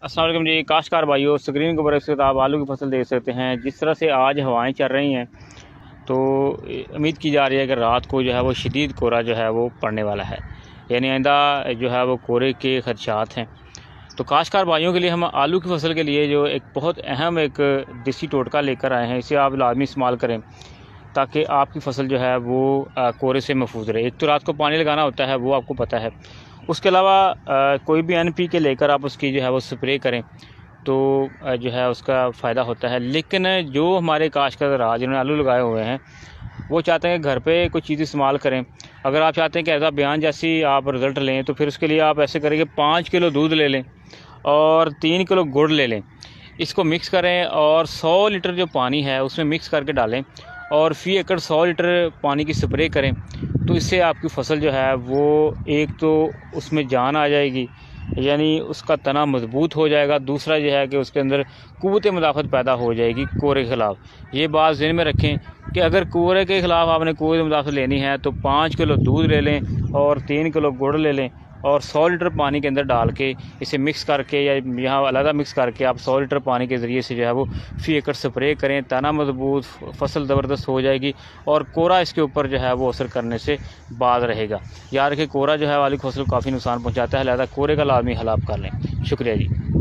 अस्सलाम वालेकुम जी काश्तकार भाइयों, स्क्रीन के ऊपर इस वक्त आप आलू की फसल देख सकते हैं। जिस तरह से आज हवाएं चल रही हैं तो उम्मीद की जा रही है कि रात को जो है वो शदीद कोहरा जो है वो पड़ने वाला है, यानी आइंदा जो है वो कोहरे के खदशात हैं। तो काश्तकार भाइयों के लिए हम आलू की फसल के लिए जो एक बहुत अहम एक देसी टोटका लेकर आए हैं, इसे आप लाजमी इस्तेमाल करें ताकि आपकी फसल जो है वो कोहरे से महफूज रहे। एक तो रात को पानी लगाना होता है, वो आपको पता है। उसके अलावा कोई भी NPK लेकर आप उसकी जो है वो स्प्रे करें तो जो है उसका फ़ायदा होता है। लेकिन जो हमारे काश्तकार जिन्होंने आलू लगाए हुए हैं वो चाहते हैं कि घर पे कोई चीज़ इस्तेमाल करें। अगर आप चाहते हैं कि ऐसा बयान जैसी आप रिज़ल्ट लें तो फिर उसके लिए आप ऐसे करें कि 5 किलो दूध ले लें और 3 किलो गुड़ ले लें, इसको मिक्स करें और 100 लीटर जो पानी है उसमें मिक्स करके डालें और फ़ी एकड़ 100 लीटर पानी की स्प्रे करें। तो इससे आपकी फसल जो है वो एक तो उसमें जान आ जाएगी, यानी उसका तना मजबूत हो जाएगा। दूसरा जो है कि उसके अंदर क़ुव्वत मुदाफ़त पैदा हो जाएगी कोहरे के ख़िलाफ़। ये बात ज़हन में रखें कि अगर कोहरे के ख़िलाफ़ आपने क़ुव्वत मुदाफ़त लेनी है तो 5 किलो दूध ले लें और 3 किलो गुड़ ले लें और 100 लीटर पानी के अंदर डाल के इसे मिक्स करके या यहाँ अलग मिक्स करके आप 100 लीटर पानी के ज़रिए से जो है वो फ़ी एकड़ स्प्रे करें। तना मजबूत, फसल ज़बरदस्त हो जाएगी और कोहरा इसके ऊपर जो है वो असर करने से बाज रहेगा। याद रखें कोहरा जो है वाली फसल को काफ़ी नुकसान पहुँचाता है, लिहाजा कोहरे का लाजमी हल आप कर लें। शुक्रिया जी।